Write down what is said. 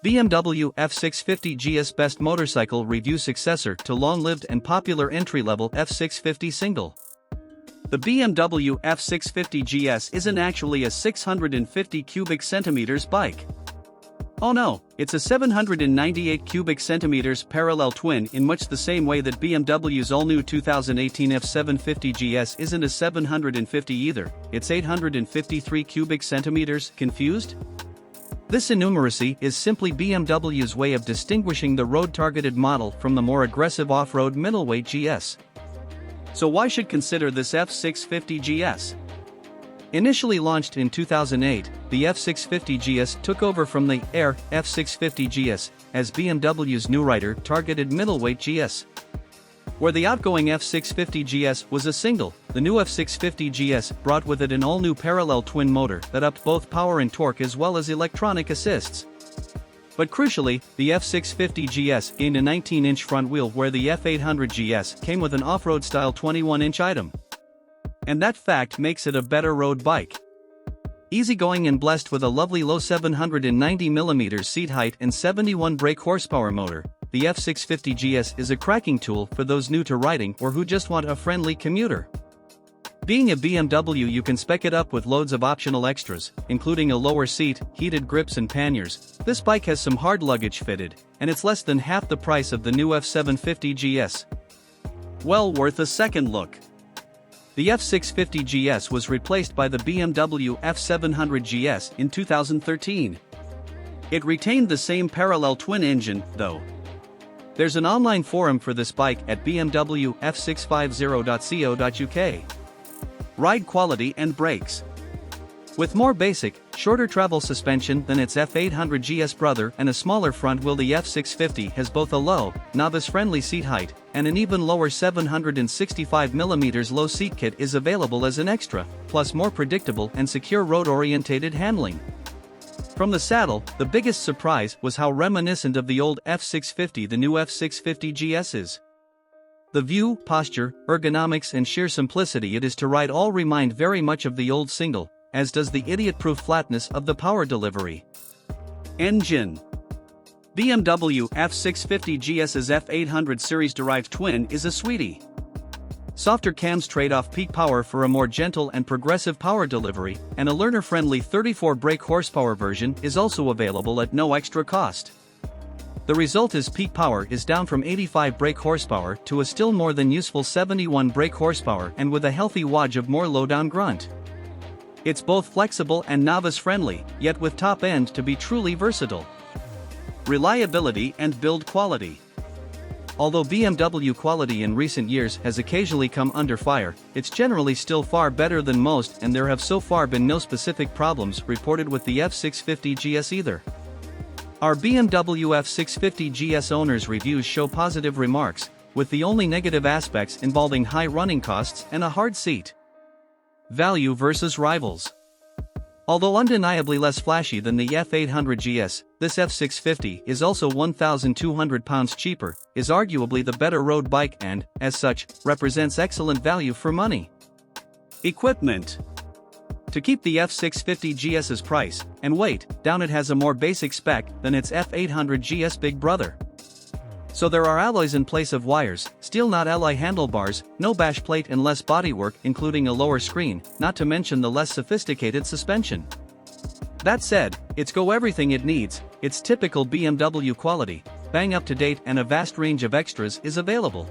BMW F650GS Best Motorcycle Review Successor to long-lived and popular entry-level F650 single. The BMW F650GS isn't actually a 650 cubic centimeters bike. Oh no, it's a 798 cubic centimeters parallel twin in much the same way that BMW's all-new 2018 F750GS isn't a 750 either, it's 853 cubic centimeters. Confused? This innumeracy is simply BMW's way of distinguishing the road-targeted model from the more aggressive off-road middleweight GS. So why should consider this F650GS? Initially launched in 2008, the F650GS took over from the Air F650GS as BMW's new rider-targeted middleweight GS. Where the outgoing F650GS was a single, the new F650GS brought with it an all-new parallel twin motor that upped both power and torque as well as electronic assists. But crucially, the F650GS gained a 19-inch front wheel where the F800GS came with an off-road style 21-inch item. And that fact makes it a better road bike. Easygoing and blessed with a lovely low 790mm seat height and 71 brake horsepower motor, the F650GS is a cracking tool for those new to riding or who just want a friendly commuter. Being a BMW, you can spec it up with loads of optional extras, including a lower seat, heated grips and panniers. This bike has some hard luggage fitted, and it's less than half the price of the new F750GS. Well worth a second look. The F650GS was replaced by the BMW F700GS in 2013. It retained the same parallel twin engine, though. There's an online forum for this bike at bmwf650.co.uk. Ride quality and brakes. With more basic, shorter travel suspension than its F800GS brother and a smaller front wheel, the F650 has both a low, novice-friendly seat height, and an even lower 765mm low seat kit is available as an extra, plus more predictable and secure road-orientated handling. From the saddle, the biggest surprise was how reminiscent of the old F650 the new F650GS is. The view, posture, ergonomics and sheer simplicity it is to ride all remind very much of the old single, as does the idiot-proof flatness of the power delivery. Engine. BMW F650GS's F800 series-derived twin is a sweetie. Softer cams trade off peak power for a more gentle and progressive power delivery, and a learner-friendly 34 brake horsepower version is also available at no extra cost. The result is peak power is down from 85 brake horsepower to a still more than useful 71 brake horsepower and with a healthy wodge of more low-down grunt. It's both flexible and novice-friendly, yet with top end to be truly versatile. Reliability and build quality. Although BMW quality in recent years has occasionally come under fire, it's generally still far better than most, and there have so far been no specific problems reported with the F650GS either. Our BMW F650GS owners' reviews show positive remarks, with the only negative aspects involving high running costs and a hard seat. Value versus rivals. Although undeniably less flashy than the F800GS, this F650 is also £1,200 cheaper, is arguably the better road bike and, as such, represents excellent value for money. Equipment. To keep the F650GS's price and weight down, it has a more basic spec than its F800GS big brother. So there are alloys in place of wires, steel not alloy handlebars, no bash plate and less bodywork including a lower screen, not to mention the less sophisticated suspension. That said, it's got everything it needs, it's typical BMW quality, bang up to date, and a vast range of extras is available.